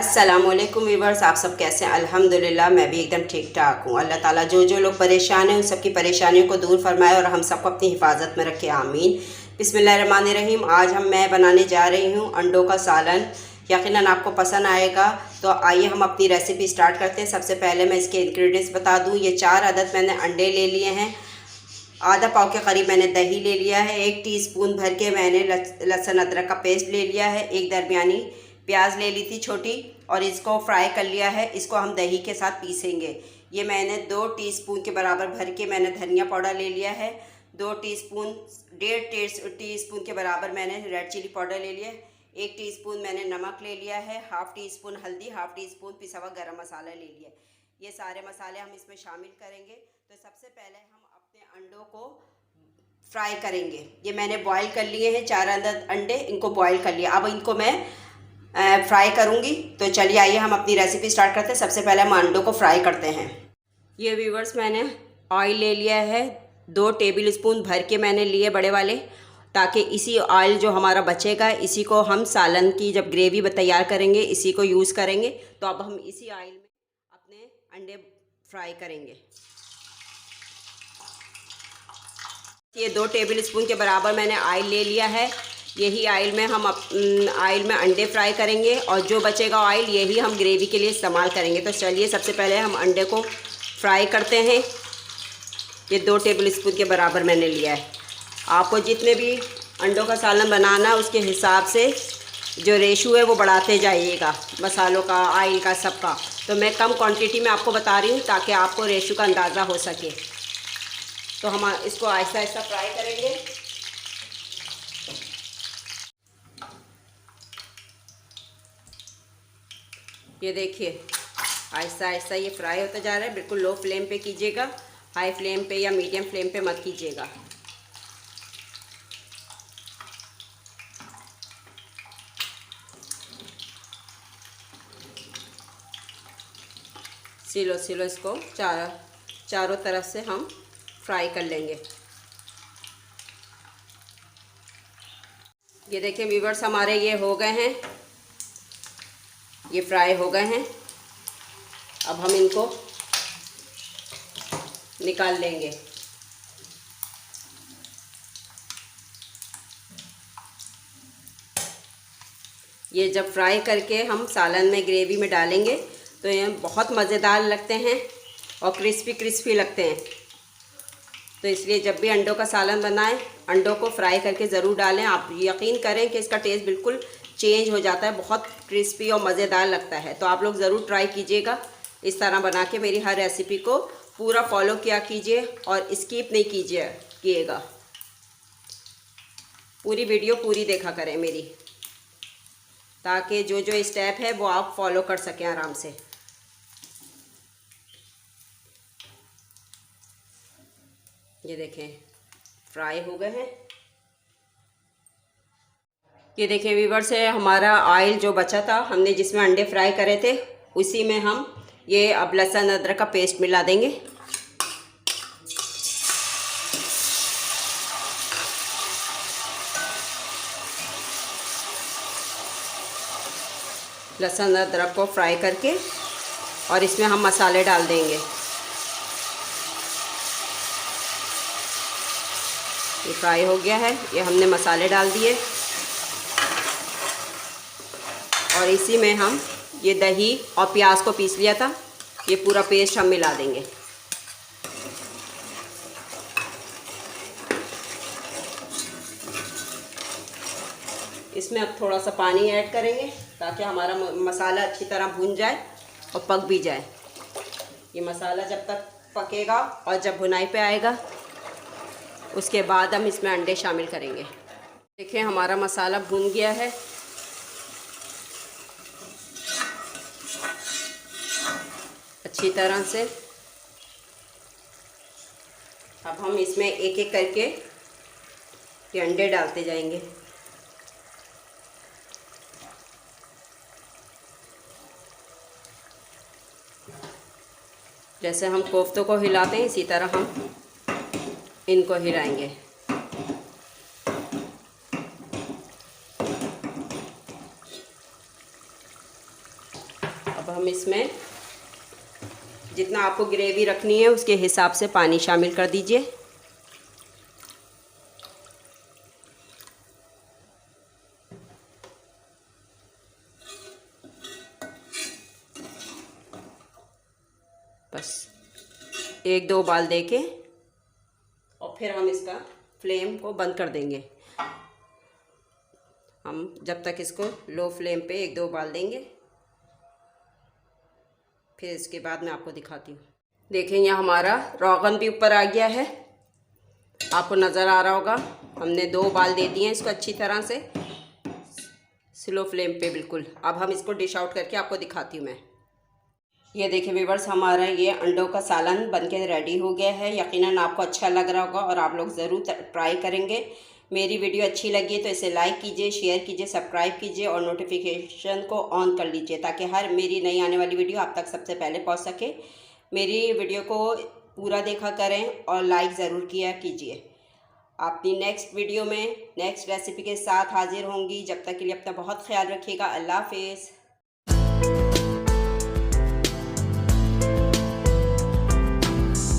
अस्सलामुअलैकुम वीवर्स, आप सब कैसे हैं? अल्हम्दुलिल्लाह मैं भी एकदम ठीक ठाक हूँ। अल्लाह ताला जो जो लोग परेशान हैं उन सबकी परेशानियों को दूर फरमाए और हम सबको अपनी हिफाजत में रखे, आमीन। बिस्मिल्लाहिर्रहमानिर्रहीम। आज मैं बनाने जा रही हूँ अंडों का सालन। यकीनन आपको पसंद आएगा। तो आइए हम अपनी रेसिपी स्टार्ट करते हैं। सबसे पहले मैं इसके इंग्रेडिएंट्स बता दूँ। ये 4 अदद मैंने अंडे ले लिए हैं। आधा पाव के करीब मैंने दही ले लिया है। 1 टीस्पून भर के मैंने लहसुन अदरक का पेस्ट ले लिया है। एक दरमियानी प्याज ले ली थी छोटी और इसको फ्राई कर लिया है। इसको हम दही के साथ पीसेंगे। ये मैंने 2 टीस्पून के बराबर भर के मैंने धनिया पाउडर ले लिया है। 2 टीस्पून 1.5 टीस्पून के बराबर मैंने रेड चिली पाउडर ले लिया है। 1 टीस्पून मैंने नमक ले लिया है। हाफ़ टी स्पून हल्दी, हाफ़ टी स्पून पिसा हुआ गरम मसाला ले लिया। ये सारे मसाले हम इसमें शामिल करेंगे। तो सबसे पहले हम अपने अंडों को फ्राई करेंगे। ये मैंने बॉईल कर लिए हैं 4 अदद अंडे, इनको बॉईल कर लिया। अब इनको मैं फ्राई करूँगी। तो चलिए आइए हम अपनी रेसिपी स्टार्ट करते हैं। सबसे पहले हम अंडों को फ्राई करते हैं। ये व्यूवर्स, मैंने ऑयल ले लिया है 2 टेबल स्पून भर के मैंने लिए बड़े वाले, ताकि इसी ऑयल जो हमारा बचेगा इसी को हम सालन की जब ग्रेवी तैयार करेंगे इसी को यूज़ करेंगे। तो अब हम इसी ऑयल में अपने अंडे फ्राई करेंगे। ये 2 टेबल स्पून के बराबर मैंने ऑयल ले लिया है। यही ऑयल में हम ऑयल में अंडे फ्राई करेंगे और जो बचेगा ऑयल यही हम ग्रेवी के लिए इस्तेमाल करेंगे। तो चलिए सबसे पहले हम अंडे को फ्राई करते हैं। ये 2 टेबल स्पून के बराबर मैंने लिया है। आपको जितने भी अंडों का सालन बनाना उसके हिसाब से जो रेशो है वो बढ़ाते जाइएगा, मसालों का, ऑयल का, सबका। तो मैं कम क्वांटिटी में आपको बता रही हूँ ताकि आपको रेशो का अंदाज़ा हो सके। तो हम इसको आहिस्ता आहिस्ता फ्राई करेंगे। ये देखिए आहिस्ता आहिस्ता ये फ्राई होता जा रहा है। बिल्कुल लो फ्लेम पे कीजिएगा, हाई फ्लेम पे या मीडियम फ्लेम पे मत कीजिएगा। स्लो स्लो इसको चारों तरफ से हम फ्राई कर लेंगे। ये देखिए व्यूवर्स, हमारे ये हो गए हैं, ये फ्राई हो गए हैं। अब हम इनको निकाल लेंगे। ये जब फ्राई करके हम सालन में ग्रेवी में डालेंगे तो ये बहुत मज़ेदार लगते हैं और क्रिस्पी क्रिस्पी लगते हैं। तो इसलिए जब भी अंडों का सालन बनाएं अंडों को फ्राई करके ज़रूर डालें। आप यकीन करें कि इसका टेस्ट बिल्कुल चेंज हो जाता है, बहुत क्रिस्पी और मज़ेदार लगता है। तो आप लोग ज़रूर ट्राई कीजिएगा इस तरह बना के। मेरी हर रेसिपी को पूरा फॉलो किया कीजिए और स्किप नहीं कीजिएगा। पूरी वीडियो पूरी देखा करें मेरी, ताकि जो जो स्टेप है वो आप फॉलो कर सकें आराम से। ये देखें फ्राई हो गए हैं। ये देखें व्यूअर्स, है हमारा ऑयल जो बचा था हमने जिसमें अंडे फ्राई करे थे उसी में हम ये अब लहसुन अदरक का पेस्ट मिला देंगे। लहसुन अदरक को फ्राई करके और इसमें हम मसाले डाल देंगे। ये फ्राई हो गया है, ये हमने मसाले डाल दिए और इसी में हम ये दही और प्याज को पीस लिया था ये पूरा पेस्ट हम मिला देंगे। इसमें अब थोड़ा सा पानी ऐड करेंगे ताकि हमारा मसाला अच्छी तरह भुन जाए और पक भी जाए। ये मसाला जब तक पकेगा और जब भुनाई पे आएगा उसके बाद हम इसमें अंडे शामिल करेंगे। देखिए हमारा मसाला भुन गया है। अच्छी तरह से अब हम इसमें एक एक करके ये अंडे डालते जाएंगे। जैसे हम कोफ्तों को हिलाते हैं इसी तरह हम इनको हिलाएंगे। अब हम इसमें जितना आपको ग्रेवी रखनी है उसके हिसाब से पानी शामिल कर दीजिए। बस 1-2 उबाल देके और फिर हम इसका फ्लेम को बंद कर देंगे। हम जब तक इसको लो फ्लेम पे 1-2 उबाल देंगे, फिर इसके बाद मैं आपको दिखाती हूँ। देखें यहाँ हमारा रोगन भी ऊपर आ गया है, आपको नज़र आ रहा होगा। हमने 2 उबाल दे दिए हैं इसको अच्छी तरह से, स्लो फ्लेम पे बिल्कुल। अब हम इसको डिश आउट करके आपको दिखाती हूँ मैं। ये देखिए व्यूअर्स, हमारा ये अंडों का सालन बनके रेडी हो गया है। यकीनन आपको अच्छा लग रहा होगा और आप लोग ज़रूर ट्राई करेंगे। मेरी वीडियो अच्छी लगी तो इसे लाइक कीजिए, शेयर कीजिए, सब्सक्राइब कीजिए और नोटिफिकेशन को ऑन कर लीजिए ताकि हर मेरी नई आने वाली वीडियो आप तक सबसे पहले पहुंच सके। मेरी वीडियो को पूरा देखा करें और लाइक ज़रूर किया कीजिए। अपनी नेक्स्ट वीडियो में नेक्स्ट रेसिपी के साथ हाजिर होंगी। जब तक के लिए अपना बहुत ख्याल रखिएगा। अल्लाह हाफिज़।